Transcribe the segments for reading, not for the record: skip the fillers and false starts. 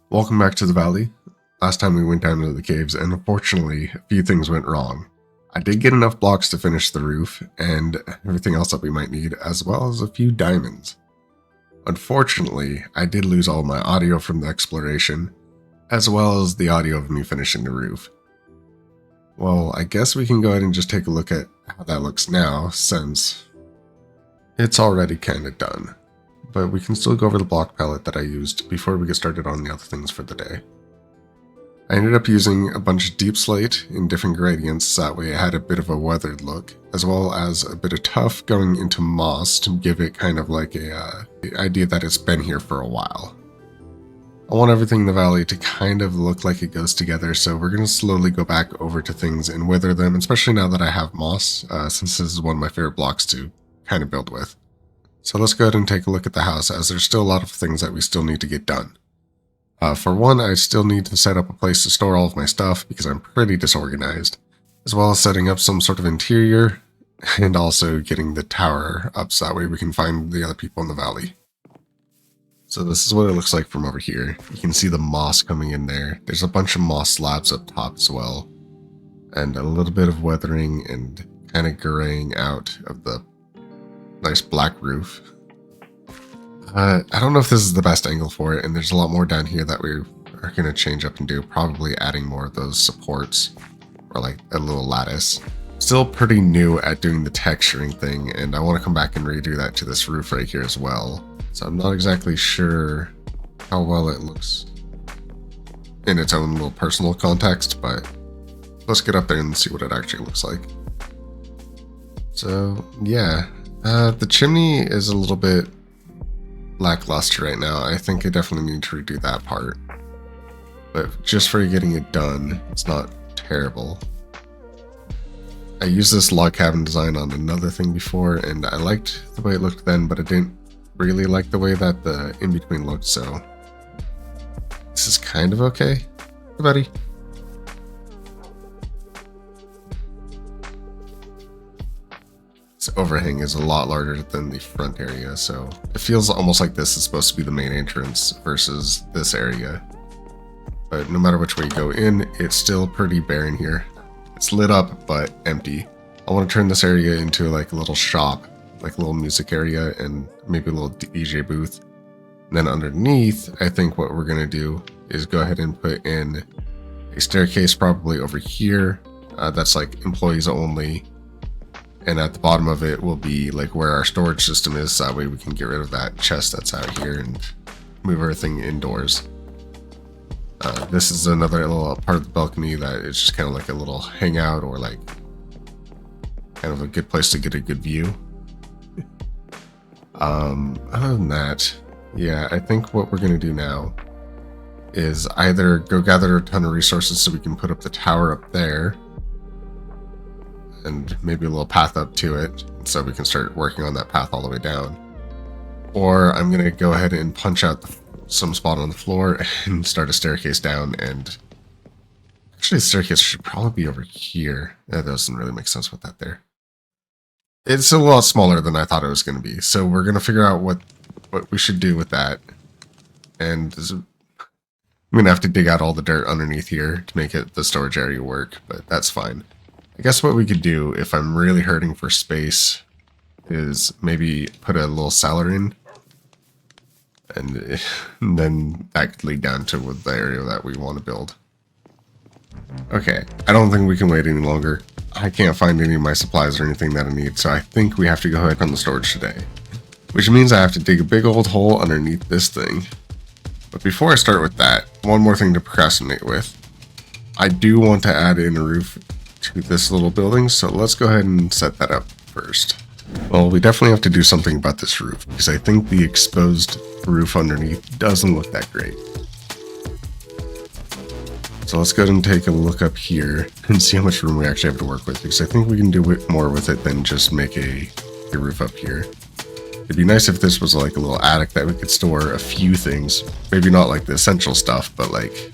Welcome back to the valley. Last time we went down into the caves, and unfortunately, a few things went wrong. I did get enough blocks to finish the roof, and everything else that we might need, as well as a few diamonds. Unfortunately, I did lose all my audio from the exploration, as well as the audio of me finishing the roof. Well, I guess we can go ahead and just take a look at how that looks now, since it's already kinda done. But we can still go over the block palette that I used before we get started on the other things for the day. I ended up using a bunch of deep slate in different gradients, so that way it had a bit of a weathered look, as well as a bit of tuff going into moss to give it kind of like a idea that it's been here for a while. I want everything in the valley to kind of look like it goes together, so we're going to slowly go back over to things and wither them, especially now that I have moss, since this is one of my favorite blocks to kind of build with. So let's go ahead and take a look at the house, as there's still a lot of things that we still need to get done. For one, I still need to set up a place to store all of my stuff because I'm pretty disorganized, as well as setting up some sort of interior and also getting the tower up so that way we can find the other people in the valley. So this is what it looks like from over here. You can see the moss coming in there. There's a bunch of moss slabs up top as well, and a little bit of weathering and kind of graying out of the nice black roof. I don't know if this is the best angle for it, and there's a lot more down here that we are going to change up and do, probably adding more of those supports or like a little lattice. Still pretty new at doing the texturing thing, and I want to come back and redo that to this roof right here as well. So I'm not exactly sure how well it looks in its own little personal context, but let's get up there and see what it actually looks like. So yeah. The chimney is a little bit lackluster right now. I think I definitely need to redo that part. But just for getting it done, it's not terrible. I used this log cabin design on another thing before, and I liked the way it looked then, but I didn't really like the way that the in-between looked, so this is kind of okay. Hey, buddy. Overhang is a lot larger than the front area, so it feels almost like this is supposed to be the main entrance versus this area. But no matter which way you go in, it's still pretty barren here. It's lit up but empty. I want to turn this area into like a little shop, like a little music area and maybe a little DJ booth. And then underneath, I think what we're going to do is go ahead and put in a staircase probably over here. That's like employees only. And at the bottom of it will be like where our storage system is, so that way we can get rid of that chest that's out here and move everything indoors. This is another little part of the balcony that is just kind of like a little hangout or like kind of a good place to get a good view. Other than that, yeah, I think what we're going to do now is either go gather a ton of resources so we can put up the tower up there, and maybe a little path up to it, so we can start working on that path all the way down. Or I'm going to go ahead and punch out some spot on the floor and start a staircase down, and actually the staircase should probably be over here. That doesn't really make sense with that there. It's a lot smaller than I thought it was going to be, so we're going to figure out what we should do with that. And I'm going to have to dig out all the dirt underneath here to make it the storage area work, but that's fine. I guess what we could do, if I'm really hurting for space, is maybe put a little cellar in, and then that could lead down to the area that we want to build. Okay, I don't think we can wait any longer. I can't find any of my supplies or anything that I need, so I think we have to go ahead on the storage today. Which means I have to dig a big old hole underneath this thing. But before I start with that, one more thing to procrastinate with. I do want to add in a roof to this little building, so let's go ahead and set that up first. Well, we definitely have to do something about this roof, because I think the exposed roof underneath doesn't look that great. So let's go ahead and take a look up here and see how much room we actually have to work with, because I think we can do more with it than just make a roof up here. It'd be nice if this was like a little attic that we could store a few things, maybe not like the essential stuff, but like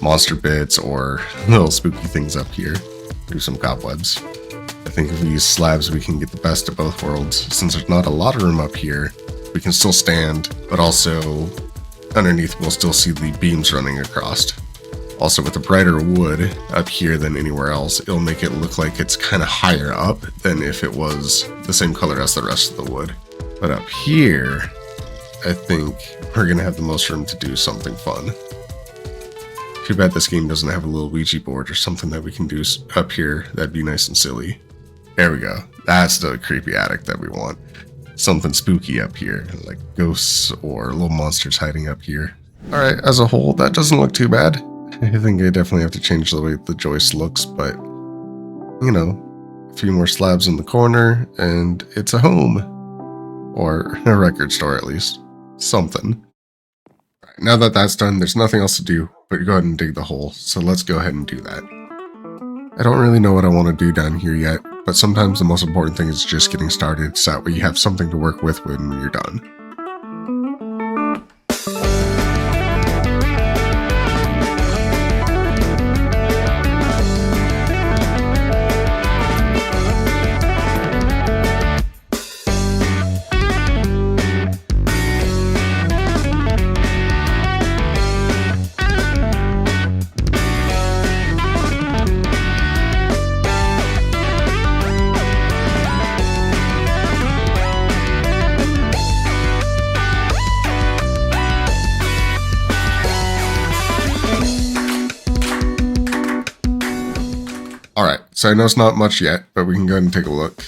monster bits or little spooky things up here. Do some cobwebs. I think if we use slabs, we can get the best of both worlds. Since there's not a lot of room up here, we can still stand, but also underneath we'll still see the beams running across. Also, with the brighter wood up here than anywhere else, it'll make it look like it's kind of higher up than if it was the same color as the rest of the wood. But up here, I think we're going to have the most room to do something fun. Too bad this game doesn't have a little Ouija board or something that we can do up here. That'd be nice and silly. There we go. That's the creepy attic that we want. Something spooky up here, like ghosts or little monsters hiding up here. Alright, as a whole, that doesn't look too bad. I think I definitely have to change the way the joist looks, but, you know, a few more slabs in the corner, and it's a home. Or a record store, at least. Something. Right, now that that's done, there's nothing else to do, but go ahead and dig the hole, so let's go ahead and do that. I don't really know what I want to do down here yet, but sometimes the most important thing is just getting started, so that way you have something to work with when you're done. Alright, so I know it's not much yet, but we can go ahead and take a look.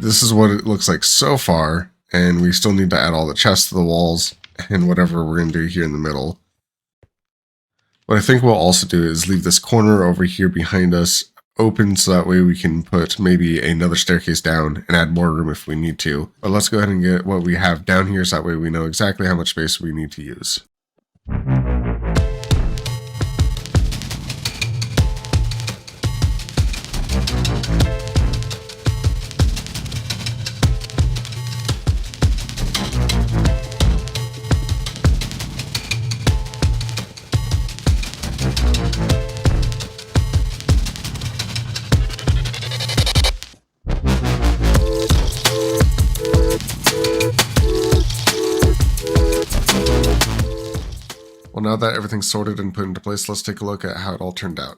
This is what it looks like so far, and we still need to add all the chests to the walls and whatever we're going to do here in the middle. What I think we'll also do is leave this corner over here behind us open so that way we can put maybe another staircase down and add more room if we need to. But let's go ahead and get what we have down here so that way we know exactly how much space we need to use. Well, now that everything's sorted and put into place, let's take a look at how it all turned out.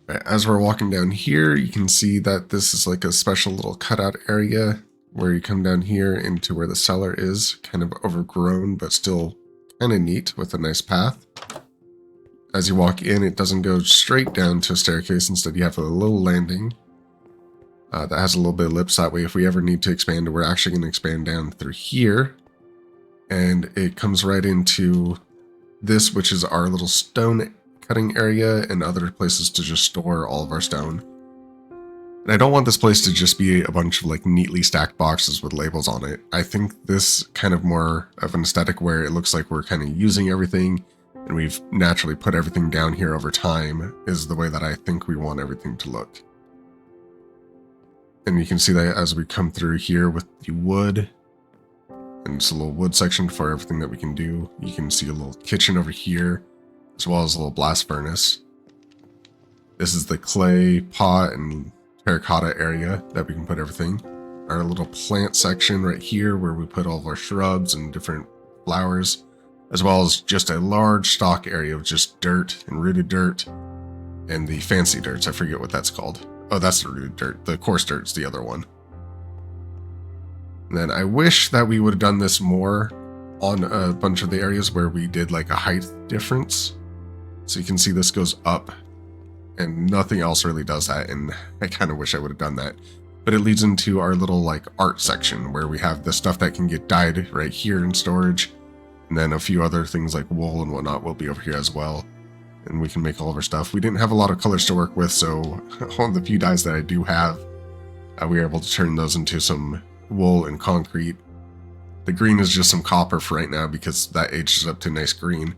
Right, as we're walking down here, you can see that this is like a special little cutout area where you come down here into where the cellar is, kind of overgrown, but still kind of neat with a nice path. As you walk in, it doesn't go straight down to a staircase. Instead, you have a little landing that has a little bit of lips. That way, if we ever need to expand, we're actually going to expand down through here. And it comes right into this, which is our little stone cutting area and other places to just store all of our stone. And I don't want this place to just be a bunch of like neatly stacked boxes with labels on it. I think this kind of more of an aesthetic where it looks like we're kind of using everything and we've naturally put everything down here over time is the way that I think we want everything to look. And you can see that as we come through here with the wood, and it's a little wood section for everything that we can do. You can see a little kitchen over here, as well as a little blast furnace. This is the clay pot and terracotta area that we can put everything. Our little plant section right here where we put all of our shrubs and different flowers, as well as just a large stock area of just dirt and rooted dirt and the fancy dirts. I forget what that's called. Oh, that's the rooted dirt. The coarse dirt's the other one. And then I wish that we would have done this more on a bunch of the areas where we did like a height difference. So you can see this goes up and nothing else really does that. And I kind of wish I would have done that. But it leads into our little like art section where we have the stuff that can get dyed right here in storage. And then a few other things like wool and whatnot will be over here as well. And we can make all of our stuff. We didn't have a lot of colors to work with, so on the few dyes that I do have, we were able to turn those into some wool and concrete. The green is just some copper for right now because that ages up to nice green.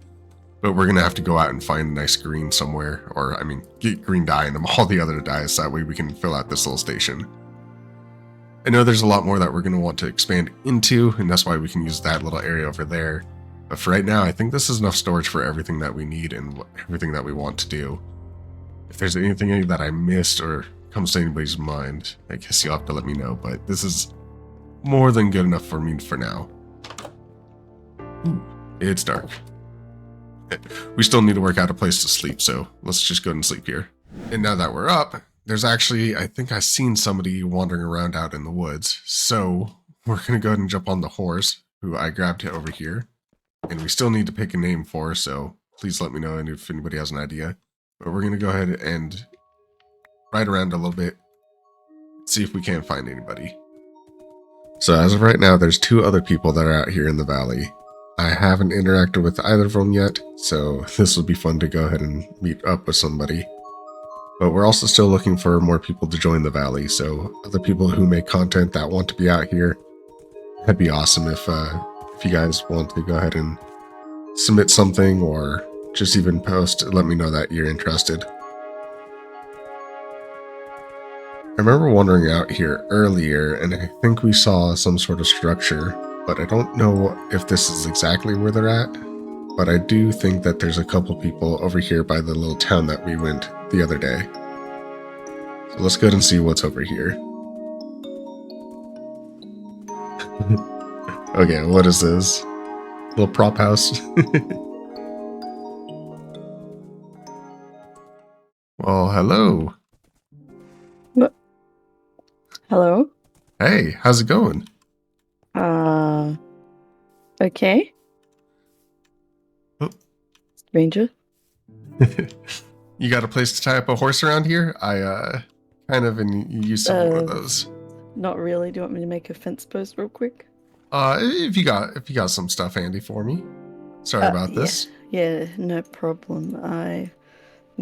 But we're going to have to go out and find a nice green somewhere, or I mean, get green dye in all the other dyes, so that way we can fill out this little station. I know there's a lot more that we're going to want to expand into, and that's why we can use that little area over there. But for right now, I think this is enough storage for everything that we need and everything that we want to do. If there's anything that I missed or comes to anybody's mind, I guess you'll have to let me know, but this is more than good enough for me for now. Ooh, it's dark. We still need to work out a place to sleep, so let's just go and sleep here. And now that we're up, there's actually, I think I've seen somebody wandering around out in the woods. So we're going to go ahead and jump on the horse, who I grabbed over here. And we still need to pick a name for, so please let me know if anybody has an idea. But we're going to go ahead and ride around a little bit, see if we can't find anybody. So as of right now, there's 2 other people that are out here in the valley. I haven't interacted with either of them yet, so this will be fun to go ahead and meet up with somebody. But we're also still looking for more people to join the valley, so other people who make content that want to be out here, that'd be awesome if you guys want to go ahead and submit something or just even post, let me know that you're interested. I remember wandering out here earlier, and I think we saw some sort of structure, but I don't know if this is exactly where they're at. But I do think that there's a couple people over here by the little town that we went the other day. So let's go ahead and see what's over here. Okay, what is this? Little prop house? Well, hello. What? Hello? Hey, how's it going? Okay. Oh. Stranger? You got a place to tie up a horse around here? I kind of use some more of those. Not really. Do you want me to make a fence post real quick? If you got some stuff handy for me. Sorry about this. Yeah, no problem. I'm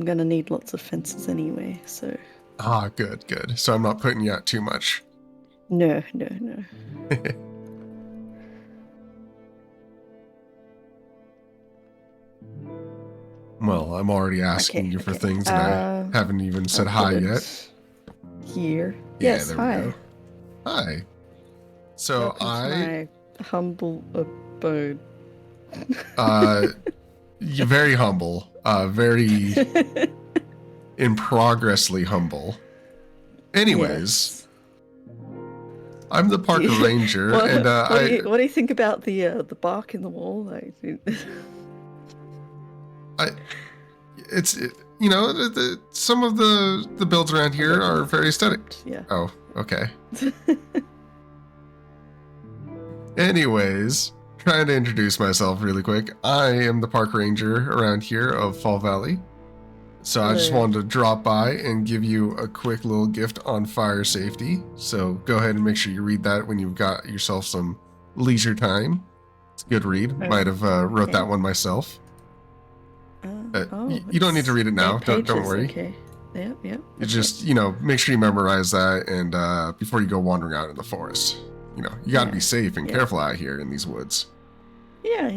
gonna need lots of fences anyway, so. Ah, good. So I'm not putting you out too much. No. Well, I'm already asking you for things, and I haven't even said hi yet. Here. Yeah, Yes, there hi. we go. Hi. So Welcome to my humble abode. You're very humble. Very in progressly humble. Anyways, yes. I'm the park ranger, and what do you think about the bark in the wall? Some of the builds around here are very aesthetic. Yeah. Oh, okay. Anyways, trying to introduce myself really quick. I am the park ranger around here of Fall Valley. So I just wanted to drop by and give you a quick little gift on fire safety. So go ahead and make sure you read that when you've got yourself some leisure time. It's a good read. Might have wrote that one myself. You don't need to read it now. Don't worry. Okay. Yep. You just, make sure you memorize that, and before you go wandering out in the forest. You got to be safe and careful out here in these woods. Yeah,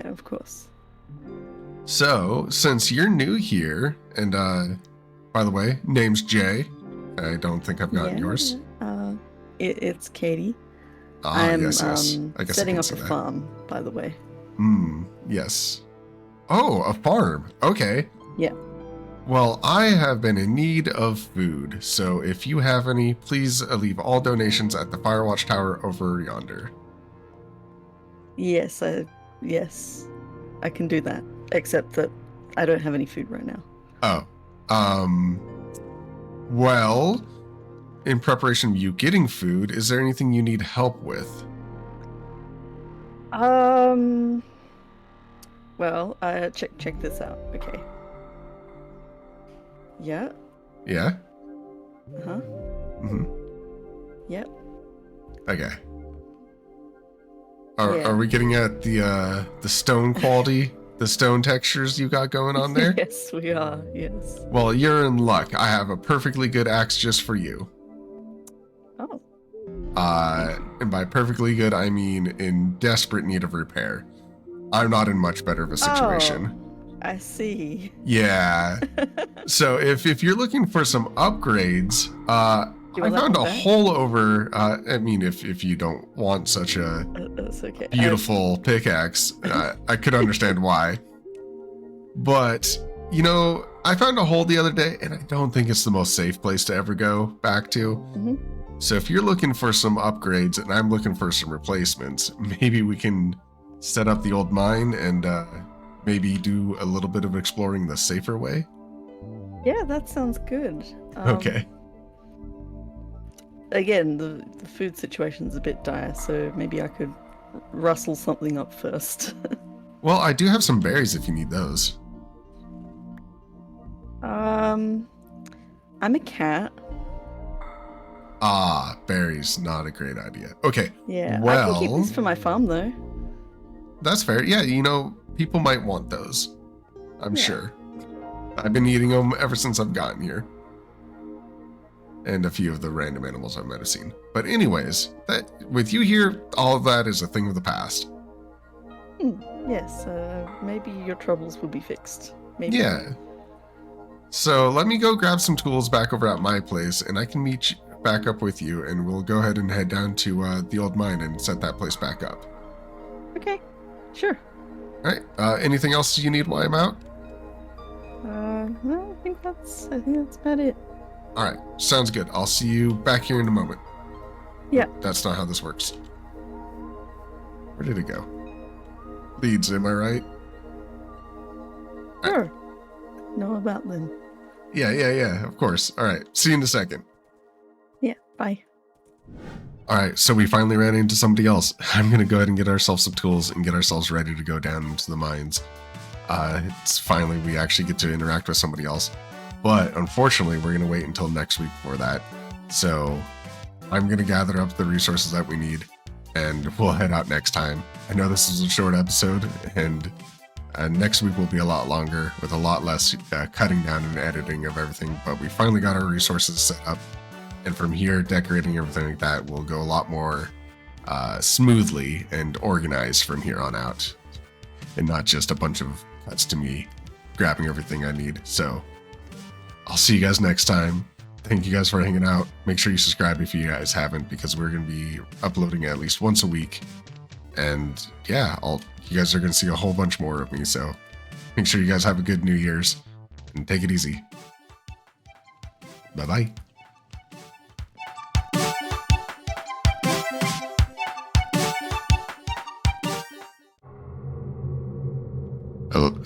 of course. So, since you're new here, and by the way, name's Jay. I don't think I've gotten yours. It's Katie. Yes. I guess setting up a farm, by the way. Yes. Oh, a farm. Okay. Yeah. Well, I have been in need of food, so if you have any, please leave all donations at the Firewatch Tower over yonder. Yes, I can do that, except that I don't have any food right now. Oh. Well, in preparation of you getting food, is there anything you need help with? Well, check this out. Okay. Yeah. Yeah? Uh-huh. Mm-hmm. Yep. Okay. Are we getting at the stone quality, the stone textures you got going on there? Yes, we are. Yes. Well, you're in luck. I have a perfectly good axe just for you. Oh. And by perfectly good, I mean in desperate need of repair. I'm not in much better of a situation. Oh, I see. Yeah. So if you're looking for some upgrades, I found a hole over. I mean, if you don't want such a that's okay. beautiful pickaxe, I could understand why. But I found a hole the other day, and I don't think it's the most safe place to ever go back to. Mm-hmm. So if you're looking for some upgrades and I'm looking for some replacements, maybe we can set up the old mine and maybe do a little bit of exploring the safer way? Yeah, that sounds good. Okay. Again, the food situation's a bit dire, so maybe I could rustle something up first. Well, I do have some berries if you need those. I'm a cat. Ah, berries, not a great idea. Okay. Yeah, I can keep Well, these for my farm though. that's fair. Yeah, people might want those. I'm Yeah. sure. I've been eating them ever since I've gotten here. And a few of the random animals I might have seen. But anyways, with you here, all of that is a thing of the past. Yes, maybe your troubles will be fixed. Maybe. Yeah. So let me go grab some tools back over at my place, and I can meet back up with you, and we'll go ahead and head down to the old mine and set that place back up. Okay, sure. All right. Anything else you need while I'm out? No, I think that's about it. All right. Sounds good. I'll see you back here in a moment. Yeah. That's not how this works. Where did it go? Leads, am I right? Sure. Know about them. Yeah, of course. All right. See you in a second. Yeah, bye. All right, so we finally ran into somebody else. I'm going to go ahead and get ourselves some tools and get ourselves ready to go down into the mines. It's finally, we actually get to interact with somebody else. But unfortunately, we're going to wait until next week for that. So I'm going to gather up the resources that we need, and we'll head out next time. I know this is a short episode, and next week will be a lot longer with a lot less cutting down and editing of everything. But we finally got our resources set up. And from here, decorating everything like that will go a lot more smoothly and organized from here on out. And not just a bunch of cuts to me grabbing everything I need. So I'll see you guys next time. Thank you guys for hanging out. Make sure you subscribe if you guys haven't, because we're going to be uploading at least once a week. And yeah, you guys are going to see a whole bunch more of me. So make sure you guys have a good New Year's and take it easy. Bye-bye.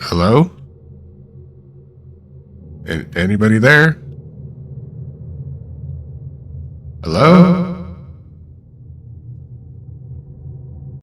Hello? Anybody there? Hello?